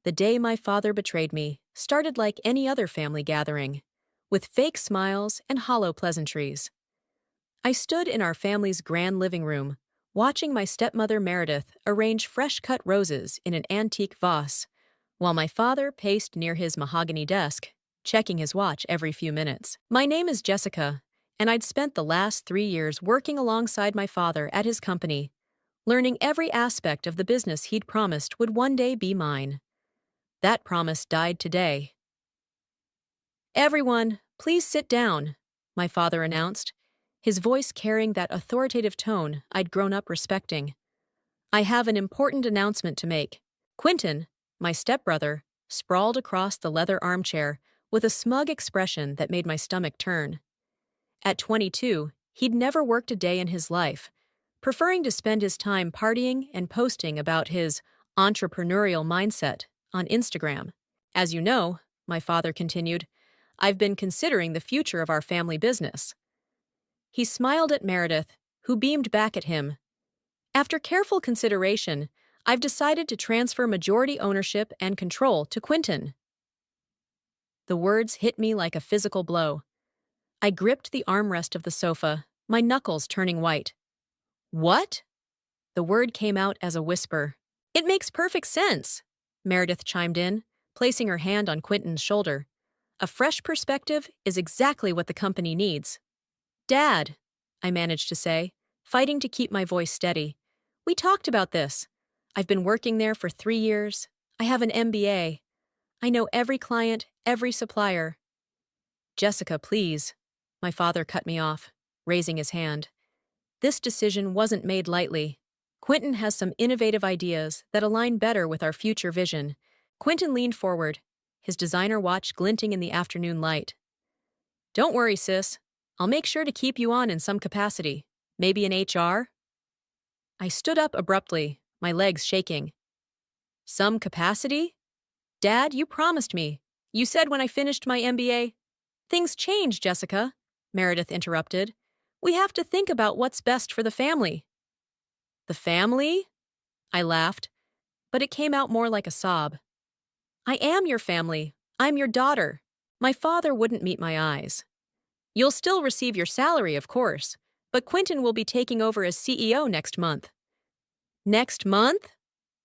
The day my father betrayed me started like any other family gathering, with fake smiles and hollow pleasantries. I stood in our family's grand living room, watching my stepmother Meredith arrange fresh-cut roses in an antique vase, while my father paced near his mahogany desk, checking his watch every few minutes. My name is Jessica, and I'd spent the last 3 years working alongside my father at his company, learning every aspect of the business he'd promised would one day be mine. That promise died today. "Everyone, please sit down," my father announced, his voice carrying that authoritative tone I'd grown up respecting. "I have an important announcement to make." Quentin, my stepbrother, sprawled across the leather armchair with a smug expression that made my stomach turn. At 22, he'd never worked a day in his life, preferring to spend his time partying and posting about his entrepreneurial mindset on Instagram. "As you know," my father continued, "I've been considering the future of our family business." He smiled at Meredith, who beamed back at him. "After careful consideration, I've decided to transfer majority ownership and control to Quentin." The words hit me like a physical blow. I gripped the armrest of the sofa, my knuckles turning white. "What?" The word came out as a whisper. "It makes perfect sense," Meredith chimed in, placing her hand on Quentin's shoulder. "A fresh perspective is exactly what the company needs." "Dad," I managed to say, fighting to keep my voice steady. "We talked about this. I've been working there for 3 years. I have an MBA. I know every client, every supplier." "Jessica, please." My father cut me off, raising his hand. "This decision wasn't made lightly. Quentin has some innovative ideas that align better with our future vision." Quentin leaned forward, his designer watch glinting in the afternoon light. "Don't worry, sis. I'll make sure to keep you on in some capacity. Maybe in HR?" I stood up abruptly, my legs shaking. "Some capacity? Dad, you promised me. You said when I finished my MBA." "Things change, Jessica," Meredith interrupted. "We have to think about what's best for the family." "The family?" I laughed, but it came out more like a sob. "I am your family. I'm your daughter." My father wouldn't meet my eyes. "You'll still receive your salary, of course, but Quentin will be taking over as CEO next month." "Next month?"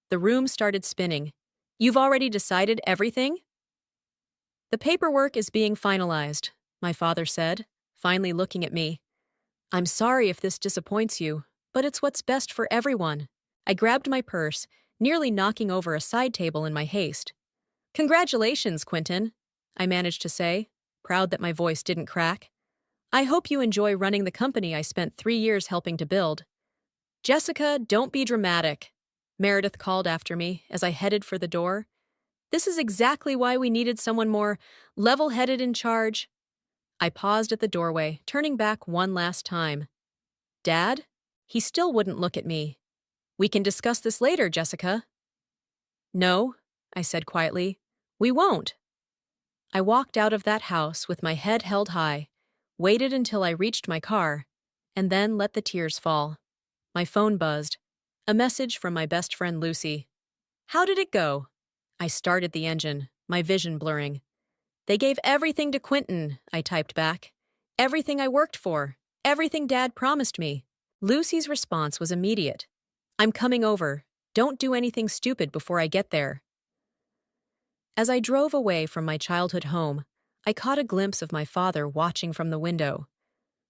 The room started spinning. "You've already decided everything?" "The paperwork is being finalized," my father said, finally looking at me. "I'm sorry if this disappoints you, but it's what's best for everyone." I grabbed my purse, nearly knocking over a side table in my haste. "Congratulations, Quentin," I managed to say, proud that my voice didn't crack. "I hope you enjoy running the company I spent 3 years helping to build." "Jessica, don't be dramatic," Meredith called after me as I headed for the door. "This is exactly why we needed someone more level-headed in charge." I paused at the doorway, turning back one last time. "Dad?" He still wouldn't look at me. "We can discuss this later, Jessica." "No," I said quietly. "We won't." I walked out of that house with my head held high, waited until I reached my car, and then let the tears fall. My phone buzzed. A message from my best friend Lucy. "How did it go?" I started the engine, my vision blurring. "They gave everything to Quentin," I typed back. "Everything I worked for. Everything Dad promised me." Lucy's response was immediate. "I'm coming over. Don't do anything stupid before I get there." As I drove away from my childhood home, I caught a glimpse of my father watching from the window.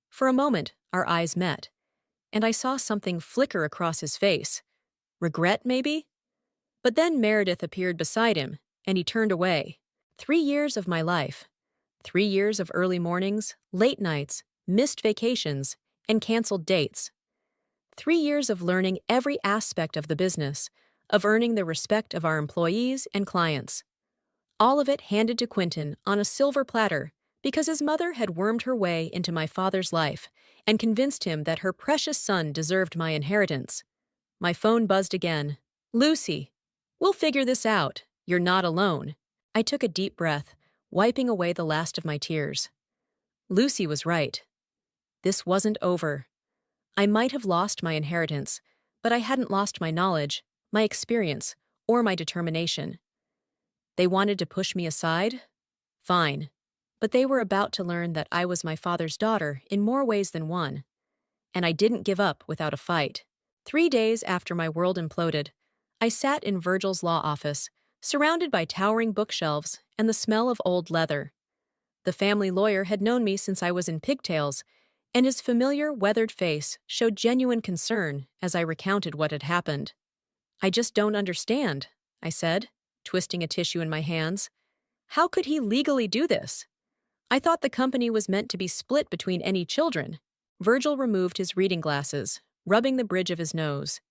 For a moment, our eyes met, and I saw something flicker across his face. Regret, maybe? But then Meredith appeared beside him, and he turned away. 3 years of my life. 3 years of early mornings, late nights, missed vacations, and canceled dates. 3 years of learning every aspect of the business, of earning the respect of our employees and clients. All of it handed to Quentin on a silver platter because his mother had wormed her way into my father's life and convinced him that her precious son deserved my inheritance. My phone buzzed again. "Lucy, we'll figure this out. You're not alone." I took a deep breath, wiping away the last of my tears. Lucy was right. This wasn't over. I might have lost my inheritance, but I hadn't lost my knowledge, my experience, or my determination. They wanted to push me aside? Fine. But they were about to learn that I was my father's daughter in more ways than one, and I didn't give up without a fight. 3 days after my world imploded, I sat in Virgil's law office, surrounded by towering bookshelves and the smell of old leather. The family lawyer had known me since I was in pigtails, and his familiar, weathered face showed genuine concern as I recounted what had happened. "I just don't understand," I said, twisting a tissue in my hands. "How could he legally do this? I thought the company was meant to be split between any children." Virgil removed his reading glasses, rubbing the bridge of his nose.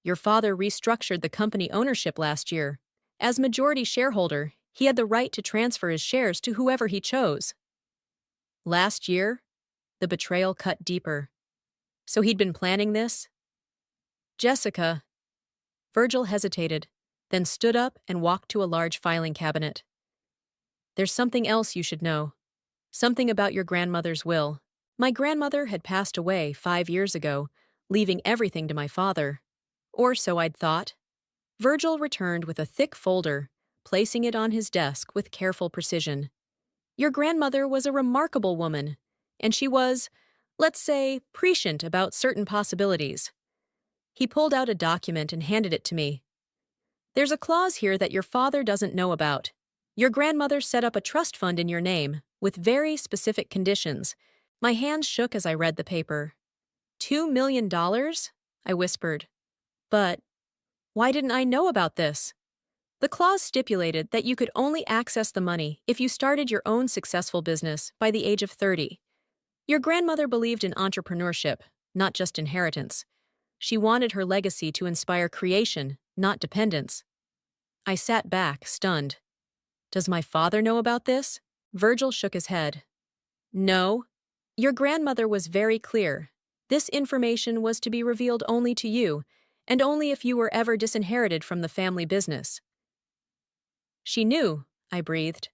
"Your father restructured the company ownership last year. As majority shareholder, he had the right to transfer his shares to whoever he chose." Last year? The betrayal cut deeper. So he'd been planning this? "Jessica." Virgil hesitated, then stood up and walked to a large filing cabinet. "There's something else you should know. Something about your grandmother's will. My grandmother had passed away 5 years ago, leaving everything to my father. Or so I'd thought." Virgil returned with a thick folder, placing it on his desk with careful precision. "Your grandmother was a remarkable woman, and she was, let's say, prescient about certain possibilities." He pulled out a document and handed it to me. "There's a clause here that your father doesn't know about. Your grandmother set up a trust fund in your name, with very specific conditions." My hands shook as I read the paper. $2 million? I whispered. "But why didn't I know about this?" "The clause stipulated that you could only access the money if you started your own successful business by the age of 30. Your grandmother believed in entrepreneurship, not just inheritance. She wanted her legacy to inspire creation, not dependence." I sat back, stunned. "Does my father know about this?" Virgil shook his head. "No. Your grandmother was very clear. This information was to be revealed only to you, and only if you were ever disinherited from the family business." "She knew," I breathed.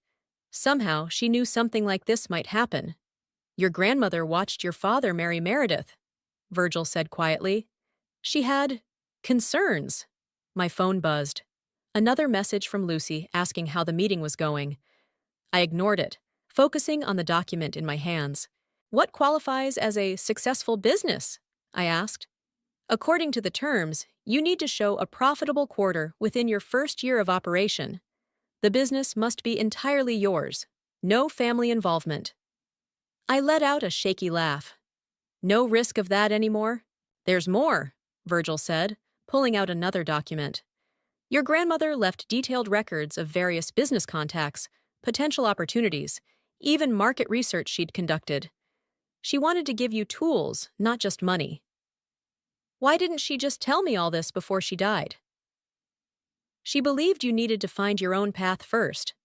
"Somehow she knew something like this might happen." "Your grandmother watched your father marry Meredith," Virgil said quietly. "She had concerns." My phone buzzed. Another message from Lucy asking how the meeting was going. I ignored it, focusing on the document in my hands. "What qualifies as a successful business?" I asked. "According to the terms, you need to show a profitable quarter within your first year of operation. The business must be entirely yours. No family involvement." I let out a shaky laugh. "No risk of that anymore?" "There's more," Virgil said, pulling out another document. "Your grandmother left detailed records of various business contacts, potential opportunities, even market research she'd conducted. She wanted to give you tools, not just money." "Why didn't she just tell me all this before she died?" "She believed you needed to find your own path first."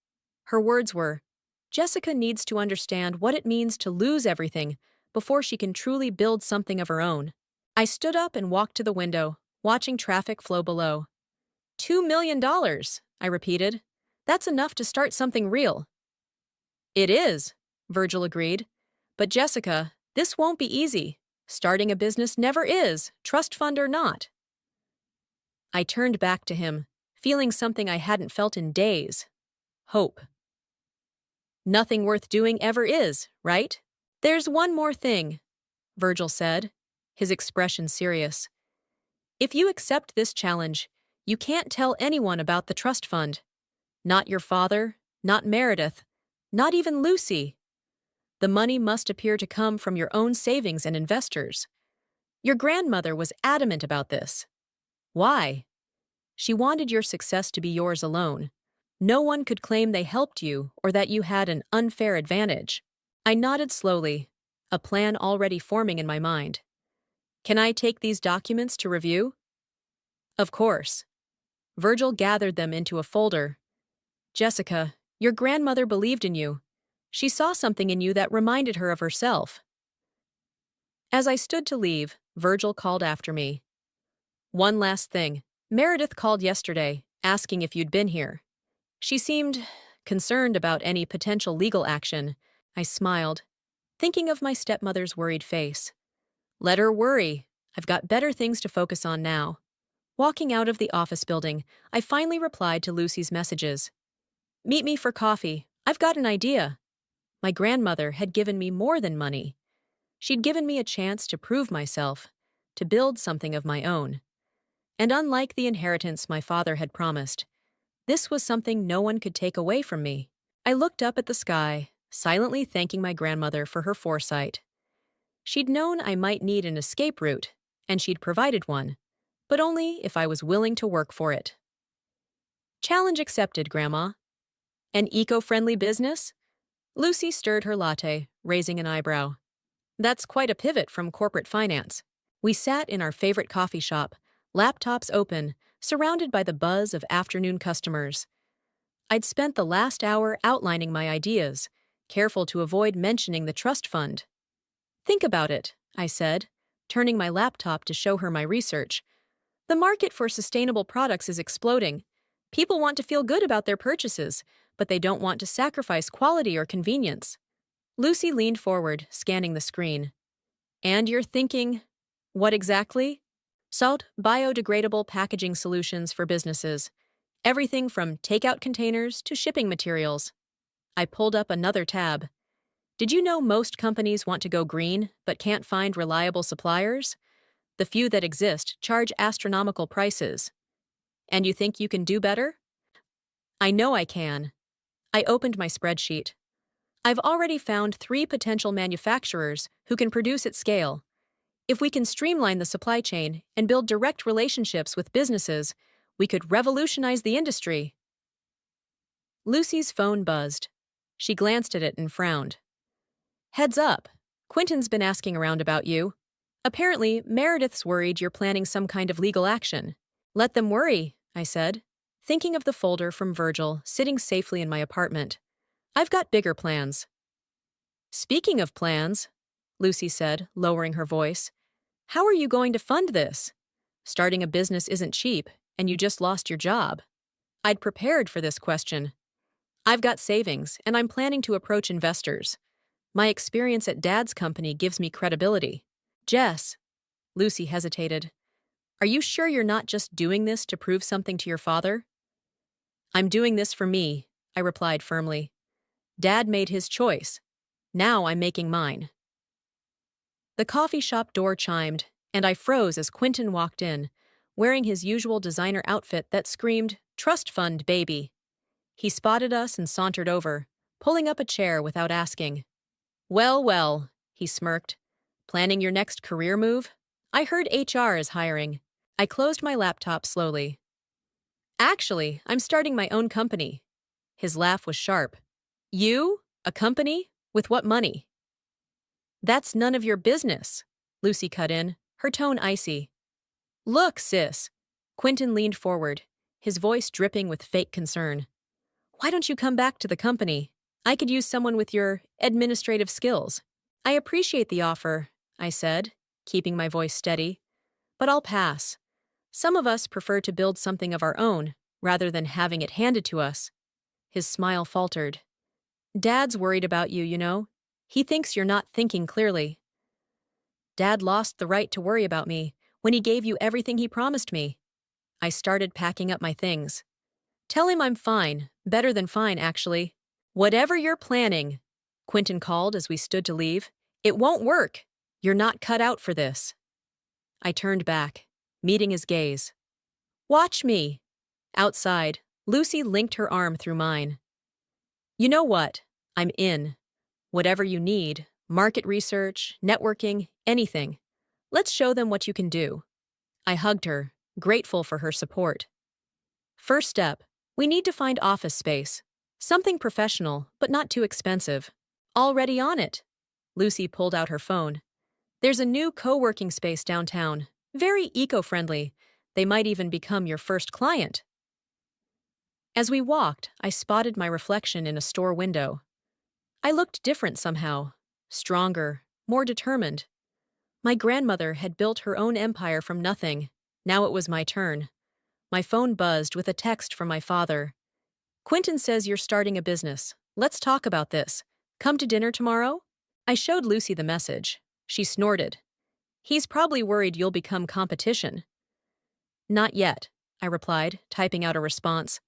Her words were, "Jessica needs to understand what it means to lose everything before she can truly build something of her own." I stood up and walked to the window, watching traffic flow below. $2 million, I repeated. "That's enough to start something real." "It is," Virgil agreed. "But Jessica, this won't be easy. Starting a business never is, trust fund or not." I turned back to him, feeling something I hadn't felt in days. Hope. "Nothing worth doing ever is, right?" "There's one more thing," Virgil said, his expression serious. "If you accept this challenge, you can't tell anyone about the trust fund. Not your father, not Meredith, not even Lucy. The money must appear to come from your own savings and investors. Your grandmother was adamant about this." "Why?" "She wanted your success to be yours alone. No one could claim they helped you or that you had an unfair advantage." I nodded slowly, a plan already forming in my mind. "Can I take these documents to review?" "Of course." Virgil gathered them into a folder. "Jessica, your grandmother believed in you. She saw something in you that reminded her of herself." As I stood to leave, Virgil called after me. "One last thing. Meredith called yesterday, asking if you'd been here. She seemed concerned about any potential legal action." I smiled, thinking of my stepmother's worried face. "Let her worry. I've got better things to focus on now." Walking out of the office building, I finally replied to Lucy's messages. Meet me for coffee. I've got an idea. My grandmother had given me more than money. She'd given me a chance to prove myself, to build something of my own. And unlike the inheritance my father had promised, this was something no one could take away from me. I looked up at the sky, silently thanking my grandmother for her foresight. She'd known I might need an escape route, and she'd provided one, but only if I was willing to work for it. Challenge accepted, Grandma. An eco-friendly business? Lucy stirred her latte, raising an eyebrow. That's quite a pivot from corporate finance. We sat in our favorite coffee shop, laptops open, surrounded by the buzz of afternoon customers. I'd spent the last hour outlining my ideas, careful to avoid mentioning the trust fund. Think about it, I said, turning my laptop to show her my research. The market for sustainable products is exploding. People want to feel good about their purchases, but they don't want to sacrifice quality or convenience. Lucy leaned forward, scanning the screen. And you're thinking, what exactly? Salt, biodegradable packaging solutions for businesses. Everything from takeout containers to shipping materials. I pulled up another tab. Did you know most companies want to go green, but can't find reliable suppliers? The few that exist charge astronomical prices. And you think you can do better? I know I can. I opened my spreadsheet. I've already found 3 potential manufacturers who can produce at scale. If we can streamline the supply chain and build direct relationships with businesses, we could revolutionize the industry. Lucy's phone buzzed. She glanced at it and frowned. Heads up, Quentin's been asking around about you. Apparently, Meredith's worried you're planning some kind of legal action. Let them worry, I said, thinking of the folder from Virgil sitting safely in my apartment. I've got bigger plans. Speaking of plans, Lucy said, lowering her voice, how are you going to fund this? Starting a business isn't cheap, and you just lost your job. I'd prepared for this question. I've got savings, and I'm planning to approach investors. My experience at Dad's company gives me credibility. Jess, Lucy hesitated. Are you sure you're not just doing this to prove something to your father? I'm doing this for me, I replied firmly. Dad made his choice. Now I'm making mine. The coffee shop door chimed, and I froze as Quentin walked in, wearing his usual designer outfit that screamed, "Trust fund, baby." He spotted us and sauntered over, pulling up a chair without asking. Well, well, he smirked. Planning your next career move? I heard HR is hiring. I closed my laptop slowly. Actually, I'm starting my own company. His laugh was sharp. You? A company? With what money? That's none of your business, Lucy cut in, her tone icy. Look, sis. Quentin leaned forward, his voice dripping with fake concern. Why don't you come back to the company? I could use someone with your administrative skills. I appreciate the offer, I said, keeping my voice steady. But I'll pass. Some of us prefer to build something of our own, rather than having it handed to us. His smile faltered. Dad's worried about you, you know. He thinks you're not thinking clearly. Dad lost the right to worry about me when he gave you everything he promised me. I started packing up my things. Tell him I'm fine, better than fine, actually. Whatever you're planning, Quentin called as we stood to leave, it won't work. You're not cut out for this. I turned back, meeting his gaze. Watch me. Outside, Lucy linked her arm through mine. You know what? I'm in. Whatever you need, market research, networking, anything. Let's show them what you can do. I hugged her, grateful for her support. First step, we need to find office space. Something professional, but not too expensive. Already on it. Lucy pulled out her phone. There's a new co-working space downtown. Very eco-friendly. They might even become your first client. As we walked, I spotted my reflection in a store window. I looked different somehow. Stronger, more determined. My grandmother had built her own empire from nothing. Now it was my turn. My phone buzzed with a text from my father. Quentin says you're starting a business. Let's talk about this. Come to dinner tomorrow? I showed Lucy the message. She snorted. He's probably worried you'll become competition. Not yet, I replied, typing out a response.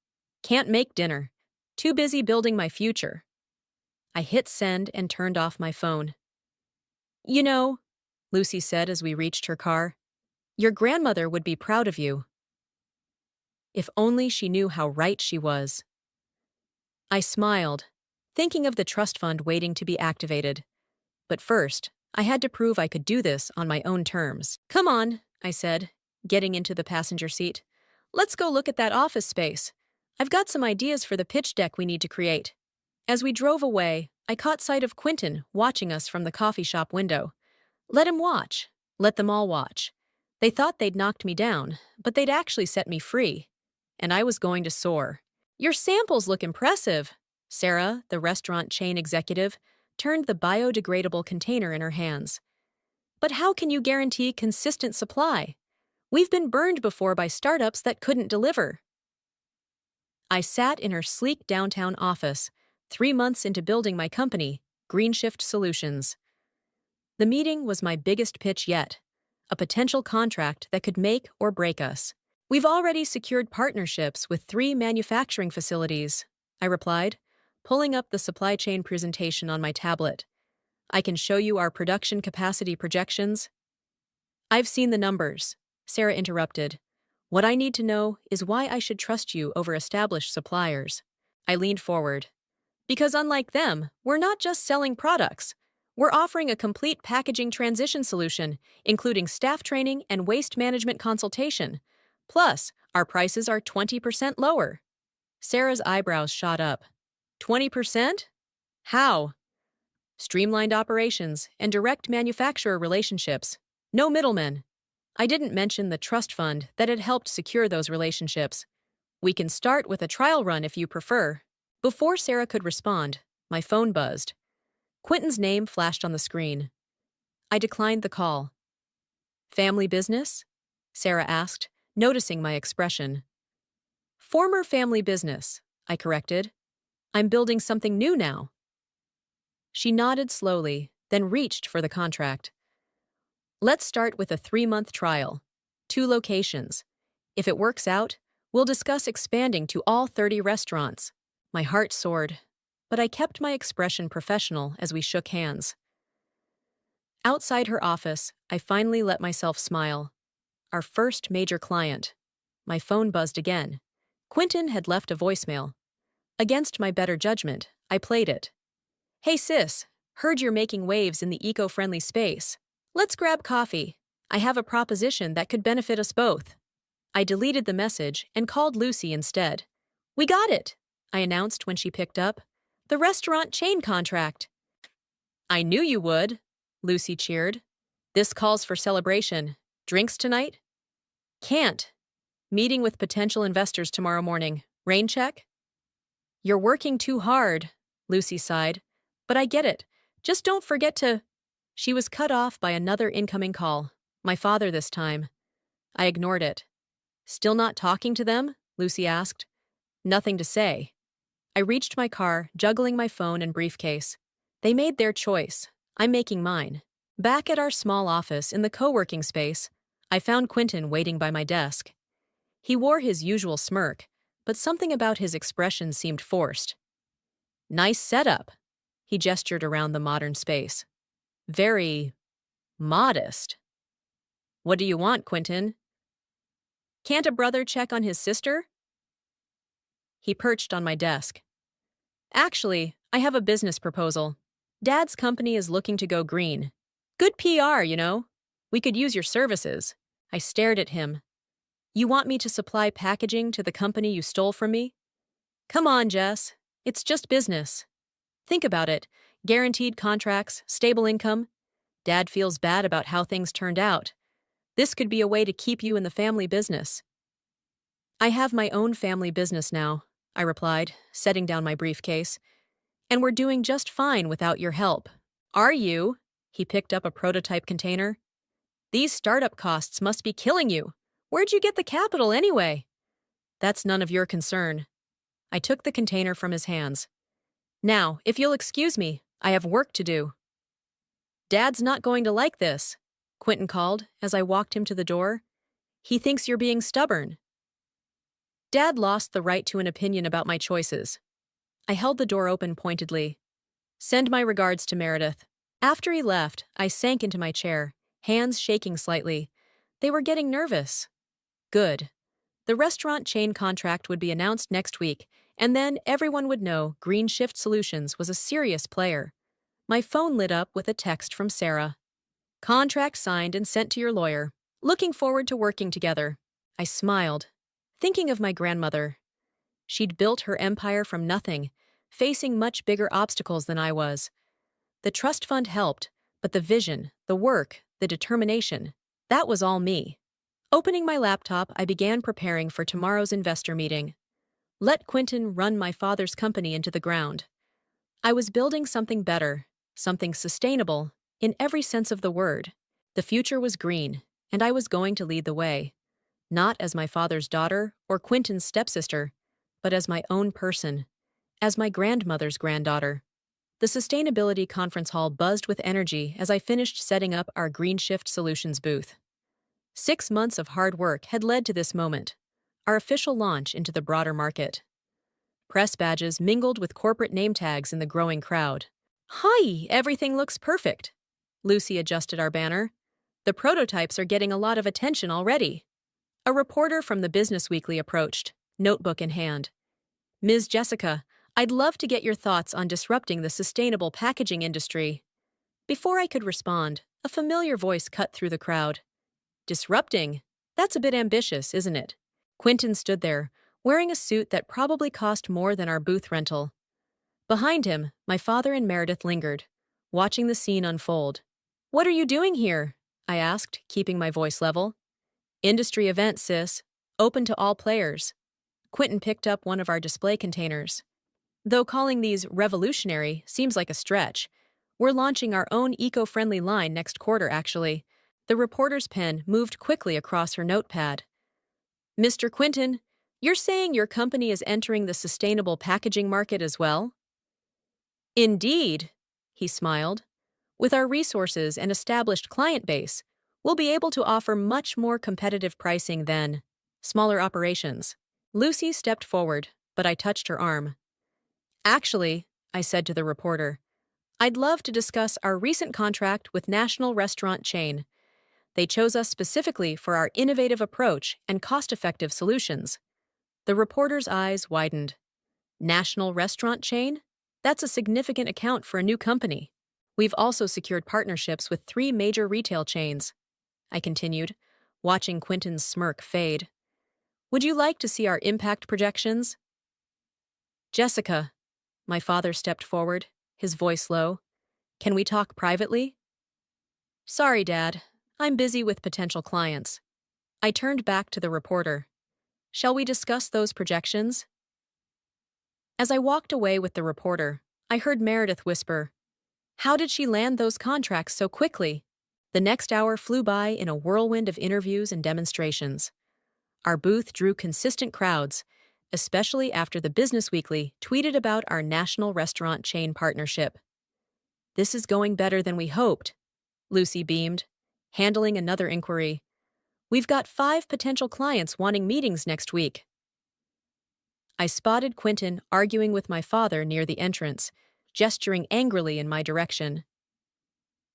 Can't make dinner. Too busy building my future. I hit send and turned off my phone. You know, Lucy said as we reached her car, your grandmother would be proud of you. If only she knew how right she was. I smiled, thinking of the trust fund waiting to be activated. But first, I had to prove I could do this on my own terms. Come on, I said, getting into the passenger seat. Let's go look at that office space. I've got some ideas for the pitch deck we need to create. As we drove away, I caught sight of Quentin watching us from the coffee shop window. Let him watch. Let them all watch. They thought they'd knocked me down, but they'd actually set me free. And I was going to soar. Your samples look impressive. Sarah, the restaurant chain executive, turned the biodegradable container in her hands. But how can you guarantee consistent supply? We've been burned before by startups that couldn't deliver. I sat in her sleek downtown office, 3 months into building my company, GreenShift Solutions. The meeting was my biggest pitch yet, a potential contract that could make or break us. We've already secured partnerships with 3 manufacturing facilities, I replied, pulling up the supply chain presentation on my tablet. I can show you our production capacity projections. I've seen the numbers, Sarah interrupted. What I need to know is why I should trust you over established suppliers. I leaned forward. Because unlike them, we're not just selling products. We're offering a complete packaging transition solution, including staff training and waste management consultation. Plus, our prices are 20% lower. Sarah's eyebrows shot up. 20%? How? Streamlined operations and direct manufacturer relationships. No middlemen. I didn't mention the trust fund that had helped secure those relationships. We can start with a trial run if you prefer. Before Sarah could respond, my phone buzzed. Quentin's name flashed on the screen. I declined the call. Family business? Sarah asked, noticing my expression. Former family business, I corrected. I'm building something new now. She nodded slowly, then reached for the contract. Let's start with a 3-month trial. 2 locations. If it works out, we'll discuss expanding to all 30 restaurants. My heart soared, but I kept my expression professional as we shook hands. Outside her office, I finally let myself smile. Our first major client. My phone buzzed again. Quentin had left a voicemail. Against my better judgment, I played it. Hey sis, heard you're making waves in the eco-friendly space. Let's grab coffee. I have a proposition that could benefit us both. I deleted the message and called Lucy instead. We got it, I announced when she picked up. The restaurant chain contract. I knew you would, Lucy cheered. This calls for celebration. Drinks tonight? Can't. Meeting with potential investors tomorrow morning. Rain check? You're working too hard, Lucy sighed. But I get it. Just don't forget to... She was cut off by another incoming call. My father this time. I ignored it. Still not talking to them? Lucy asked. Nothing to say. I reached my car, juggling my phone and briefcase. They made their choice. I'm making mine. Back at our small office in the co-working space, I found Quentin waiting by my desk. He wore his usual smirk, but something about his expression seemed forced. Nice setup. He gestured around the modern space. Very modest. What do you want, Quentin? Can't a brother check on his sister? He perched on my desk. Actually, I have a business proposal. Dad's company is looking to go green. Good PR, you know. We could use your services. I stared at him. You want me to supply packaging to the company you stole from me? Come on, Jess. It's just business. Think about it. Guaranteed contracts, stable income. Dad feels bad about how things turned out. This could be a way to keep you in the family business. I have my own family business now, I replied, setting down my briefcase. And we're doing just fine without your help. Are you? He picked up a prototype container. These startup costs must be killing you. Where'd you get the capital anyway? That's none of your concern. I took the container from his hands. Now, if you'll excuse me, I have work to do. Dad's not going to like this, Quentin called as I walked him to the door. He thinks you're being stubborn. Dad lost the right to an opinion about my choices. I held the door open pointedly. Send my regards to Meredith. After he left, I sank into my chair, hands shaking slightly. They were getting nervous. Good. The restaurant chain contract would be announced next week, and then everyone would know Green Shift Solutions was a serious player. My phone lit up with a text from Sarah. Contract signed and sent to your lawyer. Looking forward to working together. I smiled, thinking of my grandmother. She'd built her empire from nothing, facing much bigger obstacles than I was. The trust fund helped, but the vision, the work, the determination, that was all me. Opening my laptop, I began preparing for tomorrow's investor meeting. Let Quentin run my father's company into the ground. I was building something better, something sustainable, in every sense of the word. The future was green, and I was going to lead the way. Not as my father's daughter or Quentin's stepsister, but as my own person, as my grandmother's granddaughter. The sustainability conference hall buzzed with energy as I finished setting up our Green Shift Solutions booth. 6 months of hard work had led to this moment, our official launch into the broader market. Press badges mingled with corporate name tags in the growing crowd. Hi, everything looks perfect. Lucy adjusted our banner. The prototypes are getting a lot of attention already. A reporter from the Business Weekly approached, notebook in hand. Ms. Jessica, I'd love to get your thoughts on disrupting the sustainable packaging industry. Before I could respond, a familiar voice cut through the crowd. Disrupting? That's a bit ambitious, isn't it? Quentin stood there, wearing a suit that probably cost more than our booth rental. Behind him, my father and Meredith lingered, watching the scene unfold. What are you doing here? I asked, keeping my voice level. Industry event, sis. Open to all players. Quentin picked up one of our display containers. Though calling these revolutionary seems like a stretch, we're launching our own eco-friendly line next quarter, actually. The reporter's pen moved quickly across her notepad. Mr. Quentin, you're saying your company is entering the sustainable packaging market as well? Indeed, he smiled. With our resources and established client base, we'll be able to offer much more competitive pricing than smaller operations. Lucy stepped forward, but I touched her arm. Actually, I said to the reporter, I'd love to discuss our recent contract with national restaurant chain. They chose us specifically for our innovative approach and cost-effective solutions. The reporter's eyes widened. National restaurant chain? That's a significant account for a new company. We've also secured partnerships with 3 major retail chains. I continued, watching Quentin's smirk fade. Would you like to see our impact projections? Jessica, my father stepped forward, his voice low. Can we talk privately? Sorry, Dad. I'm busy with potential clients. I turned back to the reporter. Shall we discuss those projections? As I walked away with the reporter, I heard Meredith whisper, How did she land those contracts so quickly? The next hour flew by in a whirlwind of interviews and demonstrations. Our booth drew consistent crowds, especially after the Business Weekly tweeted about our national restaurant chain partnership. This is going better than we hoped, Lucy beamed, handling another inquiry. We've got 5 potential clients wanting meetings next week. I spotted Quentin arguing with my father near the entrance, gesturing angrily in my direction.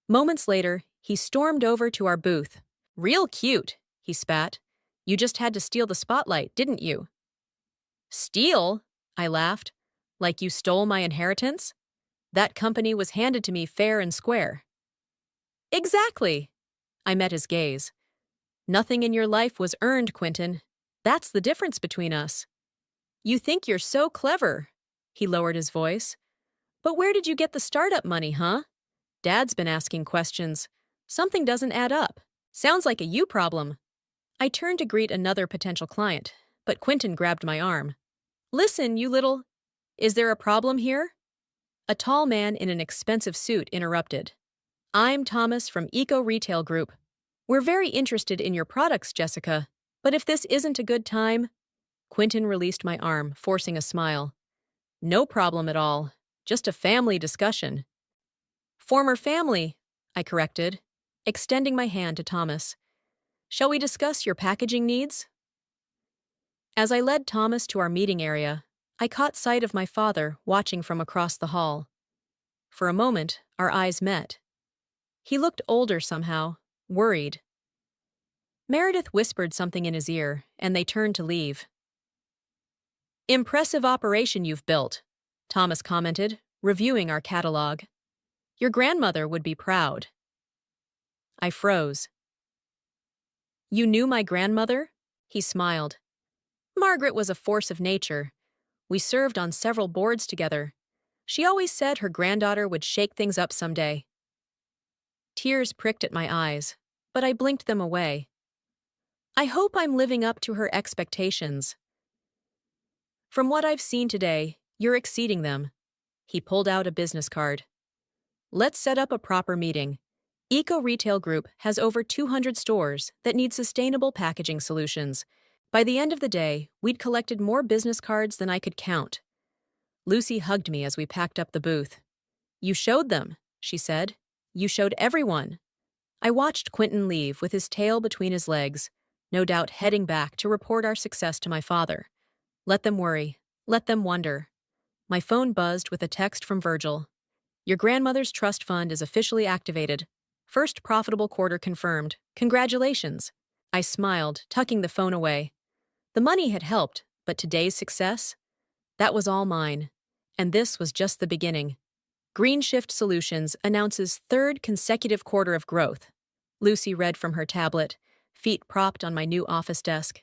Moments later, he stormed over to our booth. Real cute, he spat. You just had to steal the spotlight, didn't you? Steal? I laughed. Like you stole my inheritance? That company was handed to me fair and square. Exactly. I met his gaze. Nothing in your life was earned, Quentin. That's the difference between us. You think you're so clever. He lowered his voice. But where did you get the startup money, huh? Dad's been asking questions. Something doesn't add up. Sounds like a you problem. I turned to greet another potential client, but Quentin grabbed my arm. Listen, you little... Is there a problem here? A tall man in an expensive suit interrupted. I'm Thomas from Eco Retail Group. We're very interested in your products, Jessica, but if this isn't a good time... Quentin released my arm, forcing a smile. No problem at all. Just a family discussion. Former family, I corrected, extending my hand to Thomas. Shall we discuss your packaging needs? As I led Thomas to our meeting area, I caught sight of my father watching from across the hall. For a moment, our eyes met. He looked older somehow, worried. Meredith whispered something in his ear, and they turned to leave. "Impressive operation you've built," Thomas commented, reviewing our catalog. "Your grandmother would be proud." I froze. "You knew my grandmother?" He smiled. "Margaret was a force of nature. We served on several boards together. She always said her granddaughter would shake things up someday." Tears pricked at my eyes, but I blinked them away. I hope I'm living up to her expectations. From what I've seen today, you're exceeding them. He pulled out a business card. "Let's set up a proper meeting. Eco Retail Group has over 200 stores that need sustainable packaging solutions. By the end of the day, we'd collected more business cards than I could count." Lucy hugged me as we packed up the booth. "You showed them," she said. "You showed everyone." I watched Quentin leave with his tail between his legs, no doubt heading back to report our success to my father. Let them worry. Let them wonder. My phone buzzed with a text from Virgil. "Your grandmother's trust fund is officially activated. First profitable quarter confirmed. Congratulations." I smiled, tucking the phone away. The money had helped, but today's success? That was all mine. And this was just the beginning. Green Shift Solutions announces third consecutive quarter of growth. Lucy read from her tablet, feet propped on my new office desk.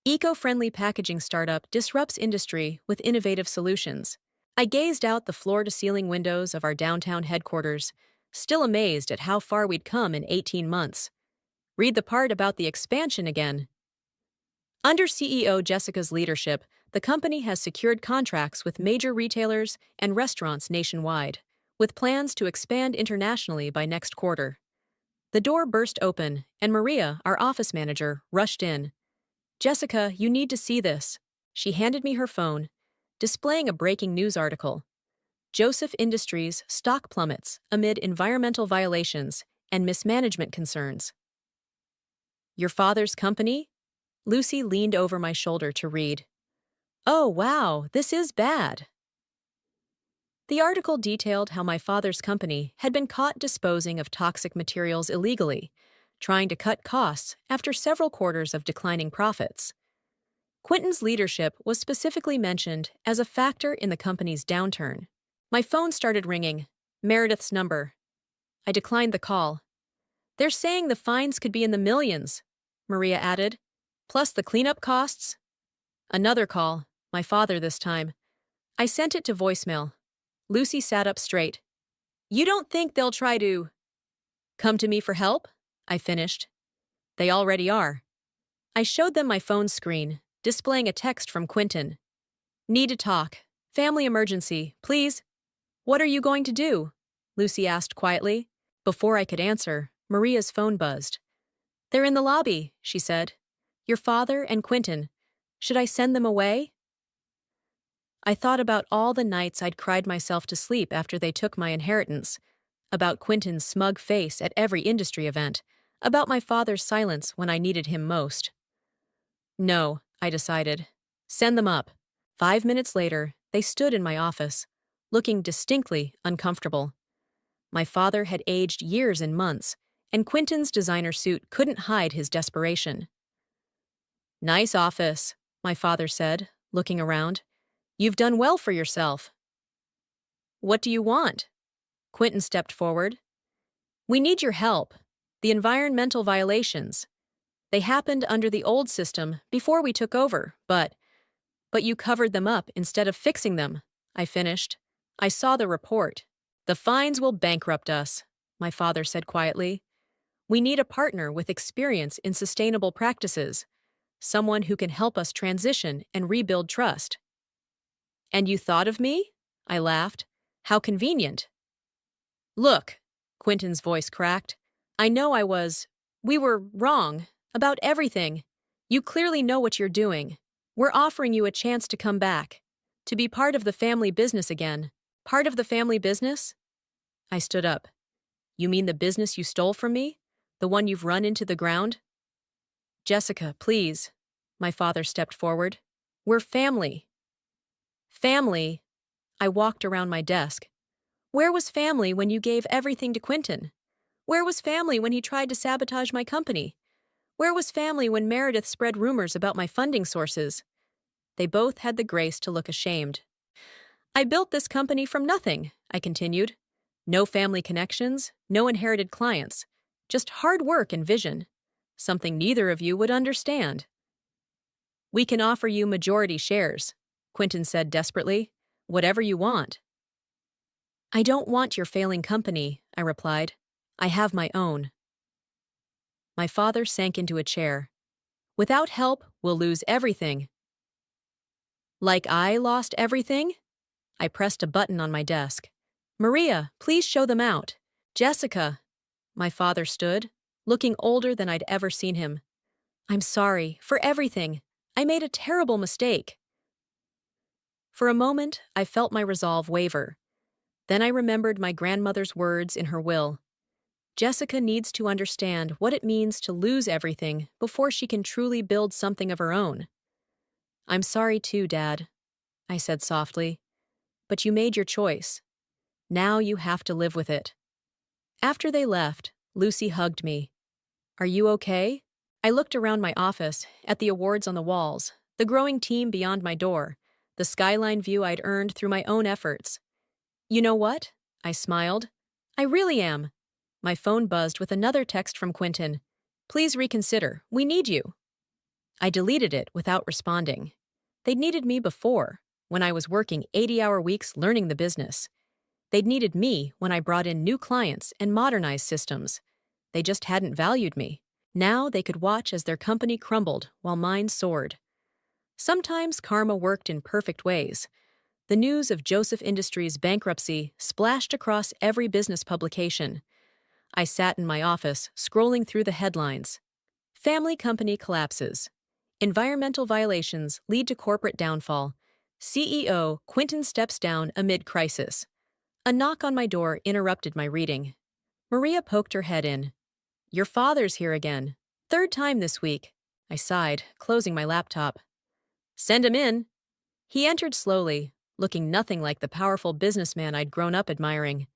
Eco-friendly packaging startup disrupts industry with innovative solutions. I gazed out the floor-to-ceiling windows of our downtown headquarters, still amazed at how far we'd come in 18 months. Read the part about the expansion again. Under CEO Jessica's leadership, the company has secured contracts with major retailers and restaurants nationwide, with plans to expand internationally by next quarter. The door burst open, and Maria, our office manager, rushed in. "Jessica, you need to see this." She handed me her phone, displaying a breaking news article. "Joseph Industries stock plummets amid environmental violations and mismanagement concerns." "Your father's company?" Lucy leaned over my shoulder to read. "Oh, wow, this is bad." The article detailed how my father's company had been caught disposing of toxic materials illegally, trying to cut costs after several quarters of declining profits. Quentin's leadership was specifically mentioned as a factor in the company's downturn. My phone started ringing. Meredith's number. I declined the call. "They're saying the fines could be in the millions," Maria added, "plus the cleanup costs." Another call, my father this time. I sent it to voicemail. Lucy sat up straight. "You don't think they'll try to come to me for help?" I finished. "They already are." I showed them my phone screen, displaying a text from Quentin. "Need to talk. Family emergency, please." "What are you going to do?" Lucy asked quietly. Before I could answer, Maria's phone buzzed. "They're in the lobby," she said. "Your father and Quentin. Should I send them away?" I thought about all the nights I'd cried myself to sleep after they took my inheritance, about Quentin's smug face at every industry event, about my father's silence when I needed him most. "No," I decided. "Send them up." 5 minutes later, they stood in my office, looking distinctly uncomfortable. My father had aged years in months, and Quentin's designer suit couldn't hide his desperation. "Nice office," my father said, looking around. "You've done well for yourself." "What do you want?" Quentin stepped forward. "We need your help. The environmental violations. They happened under the old system before we took over, but you covered them up instead of fixing them," I finished. "I saw the report." "The fines will bankrupt us," my father said quietly. "We need a partner with experience in sustainable practices, someone who can help us transition and rebuild trust." "And you thought of me?" I laughed. "How convenient." "Look," Quentin's voice cracked. "I know we were wrong about everything. You clearly know what you're doing. We're offering you a chance to come back, to be part of the family business again." "Part of the family business?" I stood up. "You mean the business you stole from me? The one you've run into the ground?" "Jessica, please." My father stepped forward. "We're family." Family. I walked around my desk. Where was family when you gave everything to Quentin? Where was family when he tried to sabotage my company? Where was family when Meredith spread rumors about my funding sources? They both had the grace to look ashamed. I built this company from nothing, I continued. No family connections, no inherited clients, just hard work and vision. Something neither of you would understand. We can offer you majority shares, Quentin said desperately. Whatever you want. I don't want your failing company, I replied. I have my own. My father sank into a chair. Without help, we'll lose everything. Like I lost everything? I pressed a button on my desk. Maria, please show them out. Jessica. My father stood, looking older than I'd ever seen him. I'm sorry, for everything. I made a terrible mistake. For a moment, I felt my resolve waver. Then I remembered my grandmother's words in her will. Jessica needs to understand what it means to lose everything before she can truly build something of her own. I'm sorry too, Dad, I said softly. But you made your choice. Now you have to live with it. After they left, Lucy hugged me. Are you okay? I looked around my office, at the awards on the walls, the growing team beyond my door, the skyline view I'd earned through my own efforts. You know what? I smiled. I really am. My phone buzzed with another text from Quentin. Please reconsider. We need you. I deleted it without responding. They'd needed me before, when I was working 80-hour weeks learning the business. They'd needed me when I brought in new clients and modernized systems. They just hadn't valued me. Now they could watch as their company crumbled while mine soared. Sometimes karma worked in perfect ways. The news of Joseph Industries' bankruptcy splashed across every business publication. I sat in my office, scrolling through the headlines. Family company collapses. Environmental violations lead to corporate downfall. CEO Quentin steps down amid crisis. A knock on my door interrupted my reading. Maria poked her head in. Your father's here again. Third time this week. I sighed, closing my laptop. Send him in. He entered slowly, looking nothing like the powerful businessman I'd grown up admiring.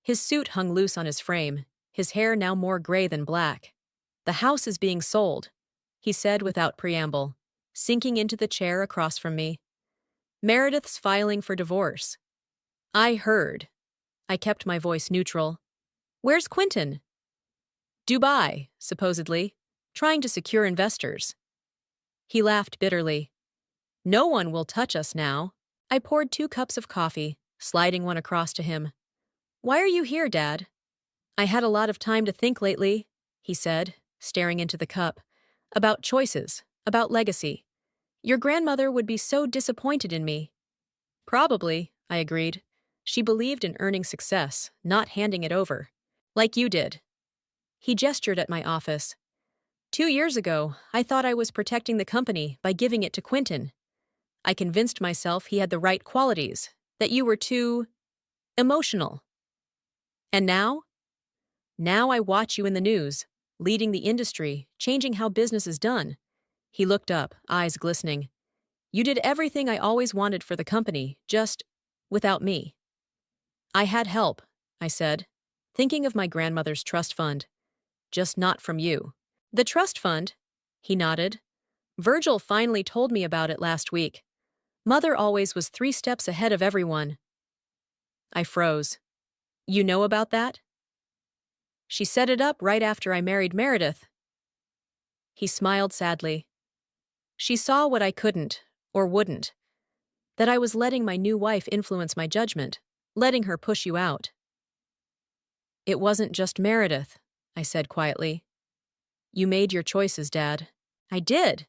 His suit hung loose on his frame, his hair now more gray than black. The house is being sold, he said without preamble, sinking into the chair across from me. Meredith's filing for divorce. I heard. I kept my voice neutral. Where's Quentin? Dubai, supposedly, trying to secure investors. He laughed bitterly. No one will touch us now. I poured 2 cups of coffee, sliding one across to him. Why are you here, Dad? I had a lot of time to think lately, he said, staring into the cup. About choices, about legacy. Your grandmother would be so disappointed in me. Probably, I agreed. She believed in earning success, not handing it over. Like you did. He gestured at my office. 2 years ago, I thought I was protecting the company by giving it to Quentin. I convinced myself he had the right qualities, that you were too emotional. And now? Now I watch you in the news, leading the industry, changing how business is done. He looked up, eyes glistening. You did everything I always wanted for the company, just without me. I had help, I said, thinking of my grandmother's trust fund. Just not from you. The trust fund? He nodded. Virgil finally told me about it last week. Mother always was 3 steps ahead of everyone. I froze. You know about that? She set it up right after I married Meredith. He smiled sadly. She saw what I couldn't, or wouldn't. That I was letting my new wife influence my judgment, letting her push you out. It wasn't just Meredith, I said quietly. You made your choices, Dad. I did.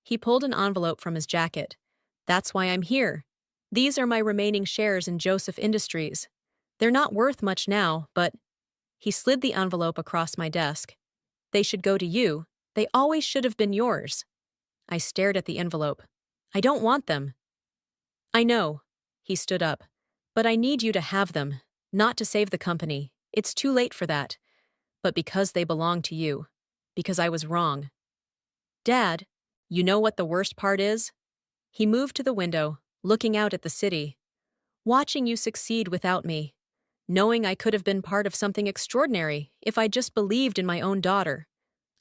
He pulled an envelope from his jacket. That's why I'm here. These are my remaining shares in Joseph Industries. They're not worth much now, but... He slid the envelope across my desk. They should go to you. They always should have been yours. I stared at the envelope. I don't want them. I know. He stood up. But I need you to have them, not to save the company. It's too late for that. But because they belong to you. Because I was wrong. Dad, you know what the worst part is? He moved to the window, looking out at the city, watching you succeed without me, knowing I could have been part of something extraordinary if I just believed in my own daughter.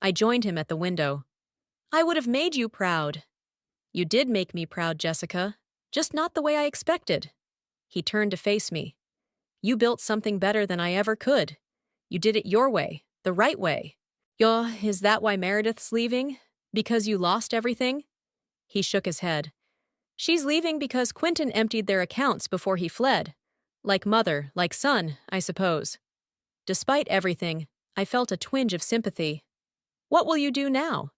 I joined him at the window. I would have made you proud. You did make me proud, Jessica, just not the way I expected. He turned to face me. You built something better than I ever could. You did it your way, the right way. Yo, is that why Meredith's leaving? Because you lost everything? He shook his head. She's leaving because Quentin emptied their accounts before he fled. Like mother, like son, I suppose. Despite everything, I felt a twinge of sympathy. What will you do now?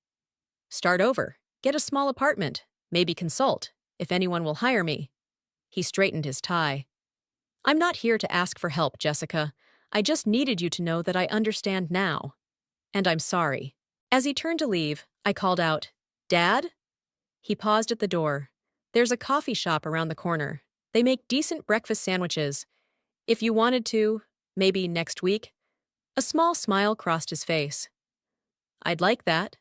Start over, get a small apartment, maybe consult, if anyone will hire me. He straightened his tie. I'm not here to ask for help, Jessica. I just needed you to know that I understand now. And I'm sorry. As he turned to leave, I called out, Dad? He paused at the door. There's a coffee shop around the corner. They make decent breakfast sandwiches. If you wanted to, maybe next week. A small smile crossed his face. I'd like that.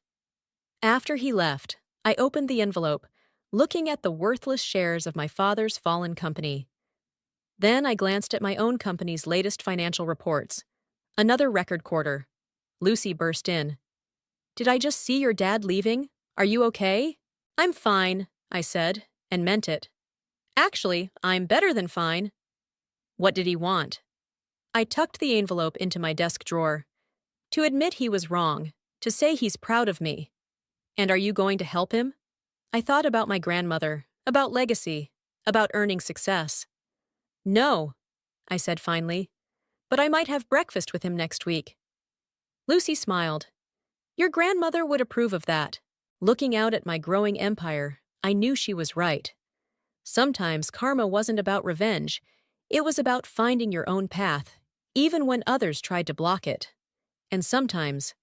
After he left, I opened the envelope, looking at the worthless shares of my father's fallen company. Then I glanced at my own company's latest financial reports. Another record quarter. Lucy burst in. Did I just see your dad leaving? Are you okay? I'm fine, I said, and meant it. Actually, I'm better than fine. What did he want? I tucked the envelope into my desk drawer. To admit he was wrong, to say he's proud of me. And are you going to help him? I thought about my grandmother, about legacy, about earning success. No, I said finally, but I might have breakfast with him next week. Lucy smiled. Your grandmother would approve of that. Looking out at my growing empire, I knew she was right. Sometimes karma wasn't about revenge. It was about finding your own path, even when others tried to block it. And sometimes,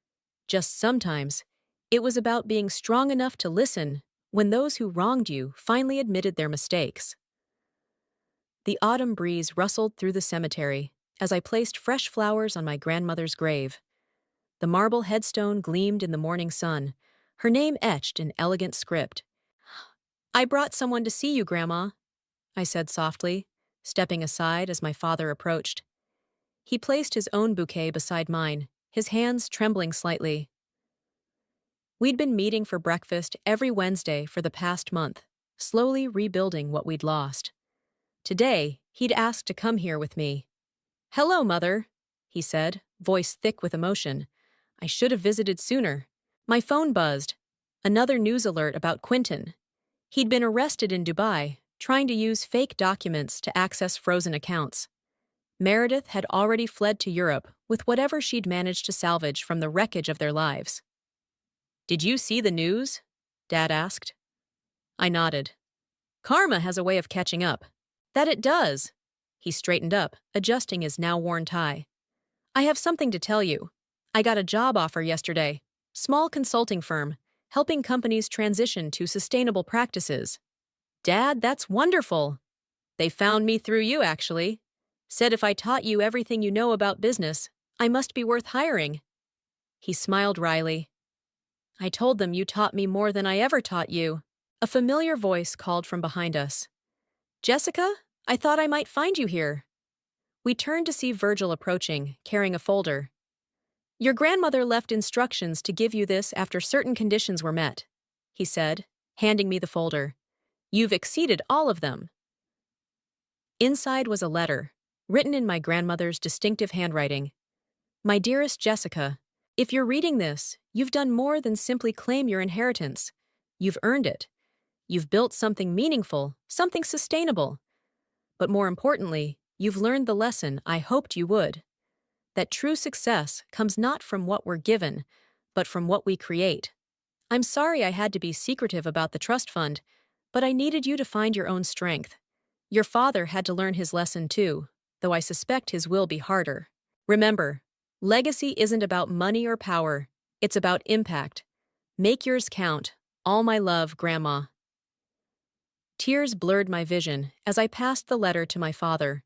just sometimes, it was about being strong enough to listen when those who wronged you finally admitted their mistakes. The autumn breeze rustled through the cemetery as I placed fresh flowers on my grandmother's grave. The marble headstone gleamed in the morning sun, her name etched in elegant script. I brought someone to see you, Grandma, I said softly, stepping aside as my father approached. He placed his own bouquet beside mine, his hands trembling slightly. We'd been meeting for breakfast every Wednesday for the past month, slowly rebuilding what we'd lost. Today, he'd asked to come here with me. Hello, Mother, he said, voice thick with emotion. I should have visited sooner. My phone buzzed. Another news alert about Quentin. He'd been arrested in Dubai, trying to use fake documents to access frozen accounts. Meredith had already fled to Europe with whatever she'd managed to salvage from the wreckage of their lives. Did you see the news? Dad asked. I nodded. Karma has a way of catching up. That it does. He straightened up, adjusting his now-worn tie. I have something to tell you. I got a job offer yesterday. Small consulting firm, helping companies transition to sustainable practices. Dad, that's wonderful. They found me through you, actually. Said if I taught you everything you know about business, I must be worth hiring. He smiled wryly. I told them you taught me more than I ever taught you. A familiar voice called from behind us. Jessica, I thought I might find you here. We turned to see Virgil approaching, carrying a folder. Your grandmother left instructions to give you this after certain conditions were met, he said, handing me the folder. You've exceeded all of them. Inside was a letter, written in my grandmother's distinctive handwriting. My dearest Jessica, if you're reading this, you've done more than simply claim your inheritance. You've earned it. You've built something meaningful, something sustainable. But more importantly, you've learned the lesson I hoped you would. That true success comes not from what we're given, but from what we create. I'm sorry I had to be secretive about the trust fund, but I needed you to find your own strength. Your father had to learn his lesson too, though I suspect his will be harder. Remember, legacy isn't about money or power, it's about impact. Make yours count. All my love, Grandma. Tears blurred my vision as I passed the letter to my father.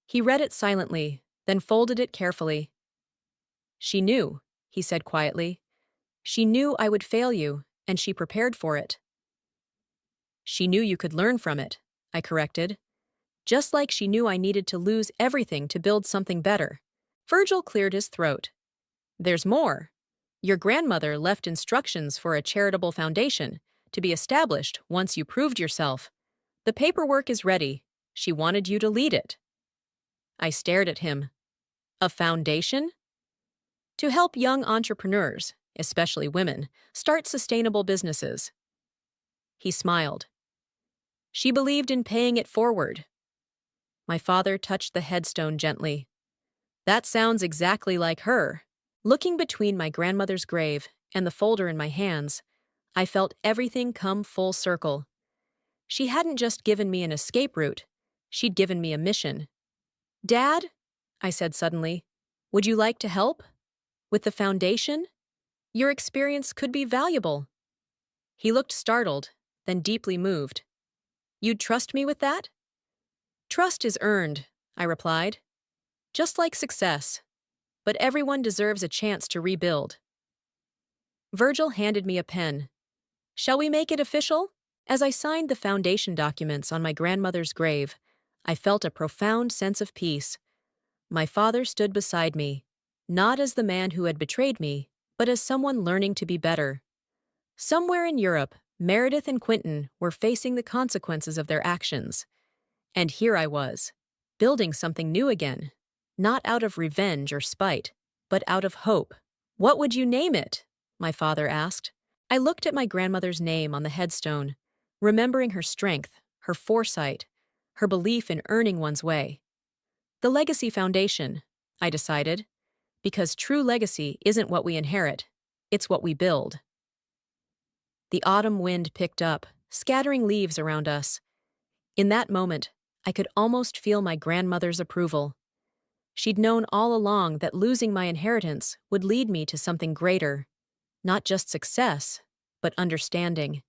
He read it silently, then folded it carefully. She knew, he said quietly. She knew I would fail you, and she prepared for it. She knew you could learn from it, I corrected. Just like she knew I needed to lose everything to build something better. Virgil cleared his throat. There's more. Your grandmother left instructions for a charitable foundation to be established once you proved yourself. The paperwork is ready. She wanted you to lead it. I stared at him. A foundation? To help young entrepreneurs, especially women, start sustainable businesses. He smiled. She believed in paying it forward. My father touched the headstone gently. That sounds exactly like her. Looking between my grandmother's grave and the folder in my hands, I felt everything come full circle. She hadn't just given me an escape route, she'd given me a mission. Dad, I said suddenly, would you like to help? With the foundation? Your experience could be valuable. He looked startled, then deeply moved. You'd trust me with that? Trust is earned, I replied. Just like success. But everyone deserves a chance to rebuild. Virgil handed me a pen. Shall we make it official? As I signed the foundation documents on my grandmother's grave, I felt a profound sense of peace. My father stood beside me, not as the man who had betrayed me, but as someone learning to be better. Somewhere in Europe, Meredith and Quentin were facing the consequences of their actions. And here I was, building something new again, not out of revenge or spite, but out of hope. What would you name it? My father asked. I looked at my grandmother's name on the headstone, remembering her strength, her foresight, her belief in earning one's way. The Legacy Foundation, I decided, because true legacy isn't what we inherit, it's what we build. The autumn wind picked up, scattering leaves around us. In that moment, I could almost feel my grandmother's approval. She'd known all along that losing my inheritance would lead me to something greater. Not just success, but understanding.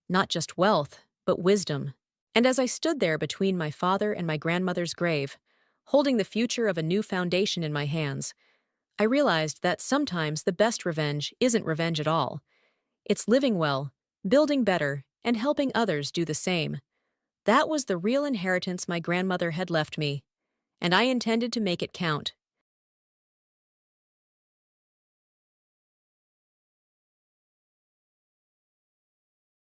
Not just wealth, but wisdom. And as I stood there between my father and my grandmother's grave, holding the future of a new foundation in my hands, I realized that sometimes the best revenge isn't revenge at all. It's living well, building better, and helping others do the same. That was the real inheritance my grandmother had left me, and I intended to make it count.